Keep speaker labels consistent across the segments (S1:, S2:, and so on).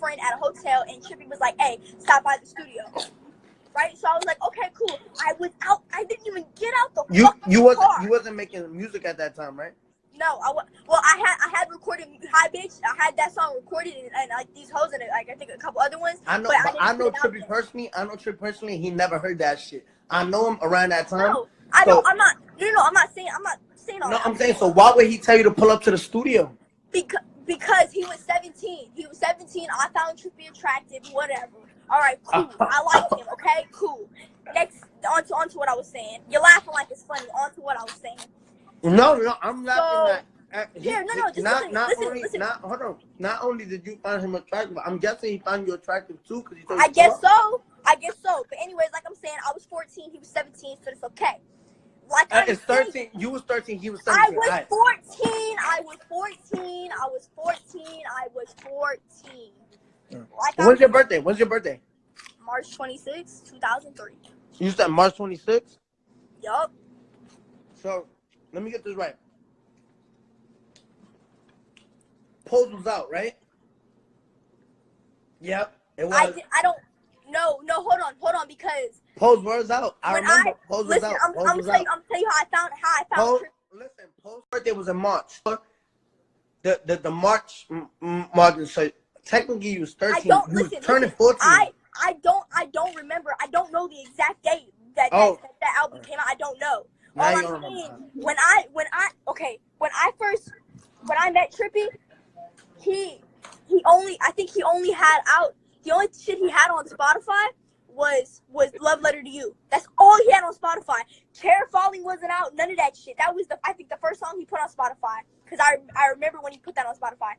S1: friend at a hotel, and Trippy was like, "Hey, stop by the studio." Right? So I was like, "Okay, cool." I was out. I didn't even get out the car.
S2: You wasn't making music at that time, right?
S1: No, I had recorded Hi Bitch. I had that song recorded and like these hoes and like I think a couple other ones.
S2: I know, but I know Trippy personally. I know Trippy personally. He never heard that shit. I know him around that time.
S1: No, I don't. I'm not. No. I'm not saying all
S2: no,
S1: that.
S2: I'm saying. So why would he tell you to pull up to the studio?
S1: Because he was 17. He was 17. I found Trippy attractive. Whatever. All right, cool. I liked him. Okay, cool. Next, on to what I was saying. You're laughing like it's funny. On to what I was saying.
S2: No, I'm laughing
S1: listen.
S2: Hold on. Not only did you find him attractive, I'm guessing he found you attractive too.
S1: I guess so. But anyways, like I'm saying, I was 14. He was 17, so it's okay. Like
S2: it's 13. You was 13. He was 17.
S1: I was 14. I was 14. Like
S2: When's your birthday?
S1: March 26, 2003.
S2: You said March 26th?
S1: Yup.
S2: So, let me get this right. Pose was out, right? Yep, it was.
S1: I don't. No, hold on, because
S2: Pose was out. I remember Pose was out.
S1: I'm telling you how I found
S2: Pose. Listen, Pose's birthday was in March. The March margin. So technically, you was 13. You was turning 14.
S1: I don't remember. I don't know the exact date that album came out. I don't know. All I'm saying, when I met Trippy, the only shit he had on Spotify was Love Letter to You. That's all he had on Spotify. Chair Falling wasn't out. None of that shit. That was I think the first song he put on Spotify. Because I remember when he put that on Spotify.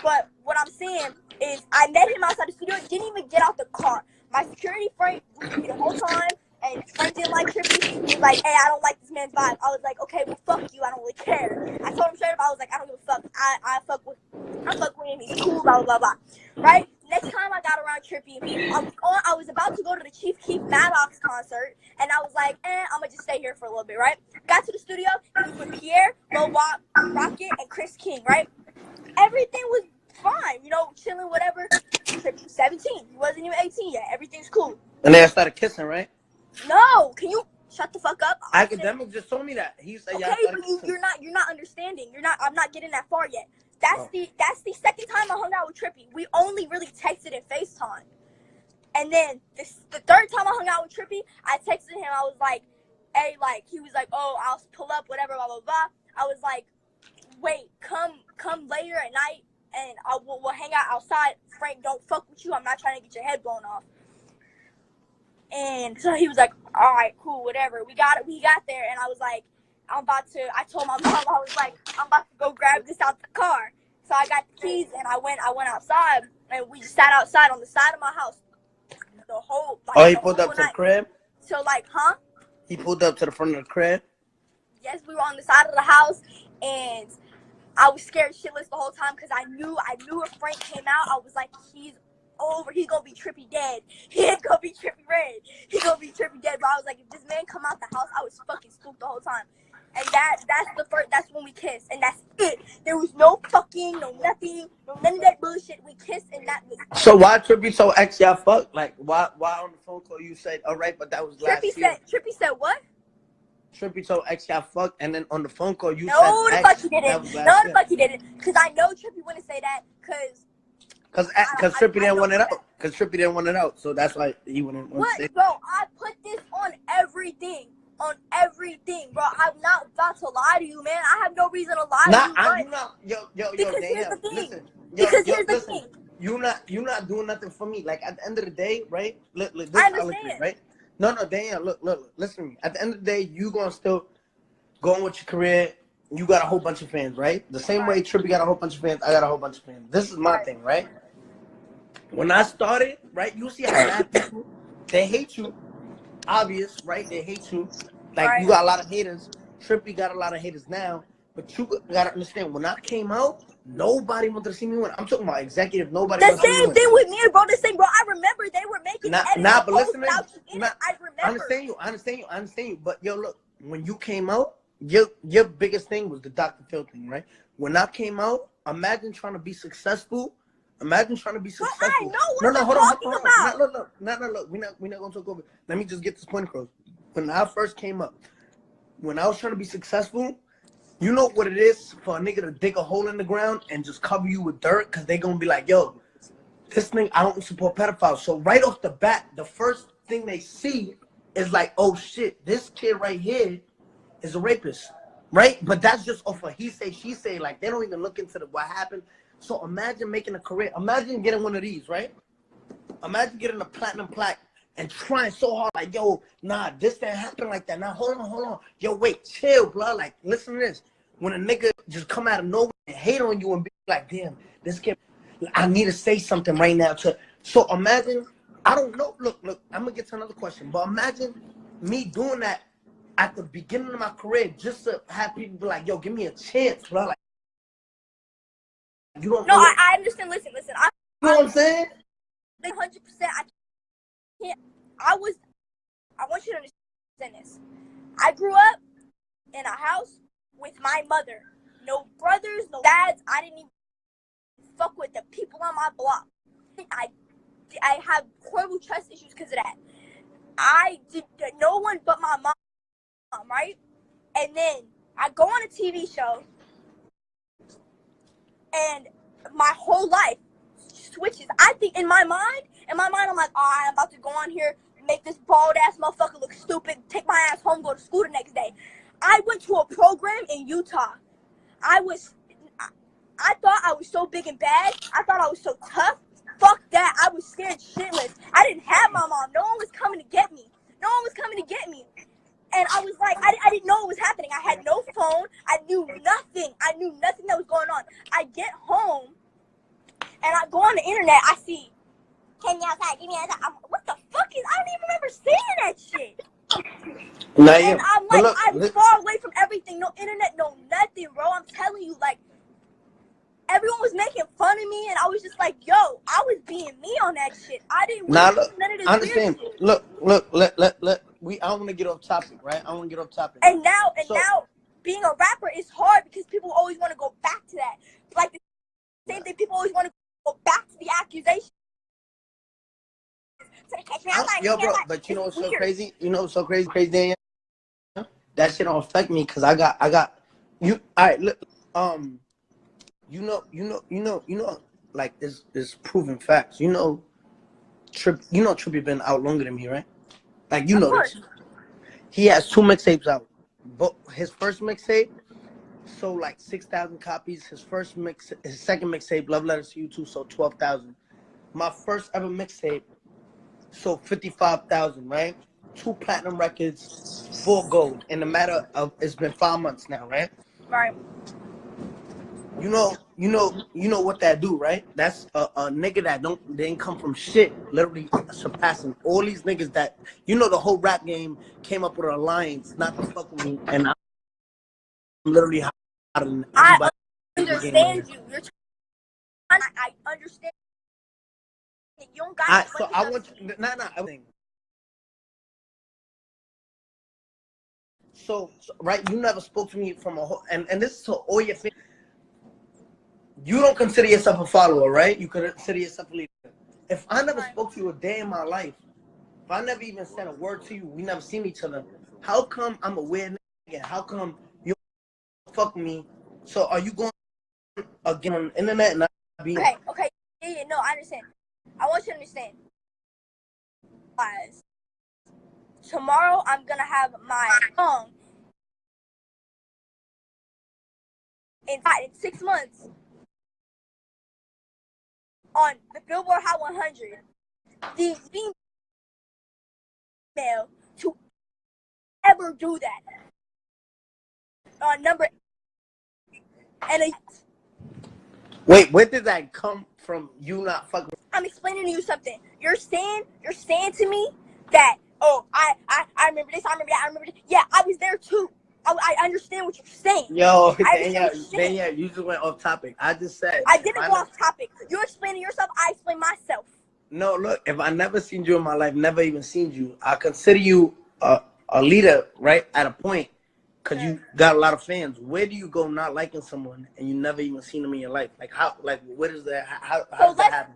S1: But what I'm saying is I met him outside the studio. Didn't even get out the car. My security friend was with me the whole time. And his friend didn't like Trippy. He was like, "Hey, I don't like this man's vibe." I was like, "Okay, well, fuck you. I don't really care." I told him straight up. I was like, "I don't give a fuck. I fuck with him. He's cool, blah, blah, blah, blah." Right? Next time I got around Trippy, I was about to go to the Chief Keef Maddox concert, and I was like, I'm going to just stay here for a little bit, right? Got to the studio, he was with Pierre, Lil Wop, Rocket, and Chris King, right? Everything was fine, chilling, whatever. Trippy was 17. He wasn't even 18 yet. Everything's cool.
S2: And they started kissing, right?
S1: No, can you shut the fuck up?
S2: Academic just told me that. He said,
S1: "Okay, but you're not understanding. I'm not getting that far yet." That's the second time I hung out with Trippy. We only really texted and FaceTime. And then the third time I hung out with Trippy, I texted him. I was like, "Hey," like he was like, "Oh, I'll pull up, whatever, blah blah blah." I was like, "Wait, come later at night, and we'll hang out outside. Frank, don't fuck with you. I'm not trying to get your head blown off." And so he was like, "All right, cool, whatever." We got there, and I was like, I told my mom, I was like, "I'm about to go grab this out the car." So I got the keys, and I went outside, and we just sat outside on the side of my house. The whole,
S2: he pulled up to the crib?
S1: So, huh?
S2: He pulled up to the front of the crib?
S1: Yes, we were on the side of the house, and I was scared shitless the whole time, because I knew if Frank came out, I was like, he's over. He's gonna be Trippy dead. He ain't gonna be Trippy red. He's gonna be Trippy dead. But I was like, if this man come out the house, I was fucking spooked the whole time. And that's when we kissed, and that's it. There was no fucking, no nothing, no none of that bullshit. We kissed, and that was it.
S2: So why Trippy so y'all fuck? Like why on the phone call you said, "All right," but that was last year?
S1: Trippy said what?
S2: Trippy so y'all fuck, and then on the phone call you said,
S1: "No, the fuck he didn't. No, the fuck he didn't." Because I know Trippy wouldn't say that. Because
S2: Trippy didn't want it out. Because Trippy didn't want it out. So that's why he wouldn't want to say it.
S1: Bro, I put this on everything. Bro. I'm not about to lie to you, man. I have no reason to lie to you.
S2: Because
S1: here's the thing.
S2: Listen.
S1: Here's the thing.
S2: You're not doing nothing for me. Like at the end of the day, right? Look, this
S1: I understand.
S2: right? No, Danielle, look, listen to me. At the end of the day, you gonna still go on with your career. You got a whole bunch of fans, right? The same way Trippy got a whole bunch of fans, I got a whole bunch of fans. This is my thing, right? When I started, right, you see how bad people, they hate you. Obvious, right? They hate you. Like, you got a lot of haters. Trippy got a lot of haters now. But you got to understand, when I came out, nobody wanted to see me win. I'm talking about executive. Nobody wanted to see me win.
S1: The same thing with me, bro. The same, bro. I remember they were making edits.
S2: But listen,
S1: I remember.
S2: I understand you. But, yo, look, when you came out, your biggest thing was the Dr. Phil thing, right? When I came out, imagine trying to be successful Imagine trying to be
S1: Bro,
S2: successful.
S1: I know what
S2: No,
S1: you're
S2: hold on.
S1: talking about.
S2: Look. We're not gonna talk over. Let me just get this point across. When I first came up, when I was trying to be successful, you know what it is for a nigga to dig a hole in the ground and just cover you with dirt, because they gonna be like, yo, this thing, I don't support pedophiles. So right off the bat, the first thing they see is like, oh shit, this kid right here is a rapist, right? But that's just off of he say, she say. Like, they don't even look into what happened. So imagine making a career. Imagine getting one of these, right? Imagine getting a platinum plaque and trying so hard, like, yo, nah, this didn't happen like that. Now, hold on. Yo, wait, chill, bro. Like, listen to this. When a nigga just come out of nowhere and hate on you and be like, damn, this kid, I need to say something right now. So imagine, I don't know. Look, I'm going to get to another question. But imagine me doing that at the beginning of my career just to have people be like, yo, give me a chance, bro. Like, you don't
S1: No,
S2: know.
S1: I understand. Listen.
S2: You know what I'm saying?
S1: 100%. I can't. I want you to understand this. I grew up in a house with my mother. No brothers, no dads. I didn't even fuck with the people on my block. I have horrible trust issues because of that. I did no one but my mom, right? And then I go on a TV show, and my whole life switches. I think in my mind, I'm like, I'm about to go on here, make this bald ass motherfucker look stupid, take my ass home, go to school the next day. I went to a program in Utah. I thought I was so big and bad. I thought I was so tough. Fuck that. I was scared shitless. I didn't have my mom. No one was coming to get me. And I was like, I didn't know what was happening. I had no phone. I knew nothing. That was going on. I get home, and I go on the internet. I see, "Take me outside, give me outside." What the fuck is? I don't even remember saying that shit. And I'm like, I'm far away from everything. No internet, no nothing, bro. I'm telling you, like, everyone was making fun of me, and I was just like, yo, I was being me on that shit. I didn't want to do none of this.
S2: I understand. Look, I don't want to get off topic, right? I want to get off topic.
S1: And now, being a rapper is hard because people always want to go back to that. Like the same thing, people always want to go back to the accusation.
S2: Yo, bro, but you know what's so crazy? You know what's so crazy, Daniel? That shit don't affect me because I got you. All right, look, you know, like it's proven facts. You know, Trippie been out longer than me, right? Like, you know this. He has 2 mixtapes out. But his first mixtape sold like 6,000 copies. His second mixtape, Love Letters to You 2, sold 12,000. My first ever mixtape sold 55,000, right? 2 platinum records, 4 gold. In a matter of, it's been 5 months now, right?
S1: Right.
S2: You know what that do, right? That's a nigga that didn't come from shit, literally surpassing all these niggas that, you know, the whole rap game came up with an alliance not to fuck with me, and I'm literally hotter than everybody.
S1: I understand you. I understand. You don't got
S2: so I want you, everything. So right, you never spoke to me from a whole, and this is to all your fans. You don't consider yourself a follower, right? You consider yourself a leader. If I never spoke to you a day in my life, if I never even said a word to you, we never seen each other, how come I'm a weird nigga? How come you fuck me? So are you going again on the internet and not being...
S1: Okay. Yeah, no, I understand. I want you to understand. Guys, tomorrow I'm gonna have my song in 6 months on the Billboard Hot 100. The female to ever do that on number. And
S2: wait, where did that come from? You not fucking?
S1: I'm explaining to you something. You're saying to me that, oh, I remember this, I remember that, I remember this. Yeah, I was there too. I understand what you're saying.
S2: Yo, Danielle, you just went off topic. I just said...
S1: I didn't go off topic. You're explaining yourself, I explain myself.
S2: No, look, if I never seen you in my life, never even seen you, I consider you a leader, right, at a point. because you got a lot of fans. Where do you go not liking someone and you never even seen them in your life? Like how? Like what is that? How does that happen?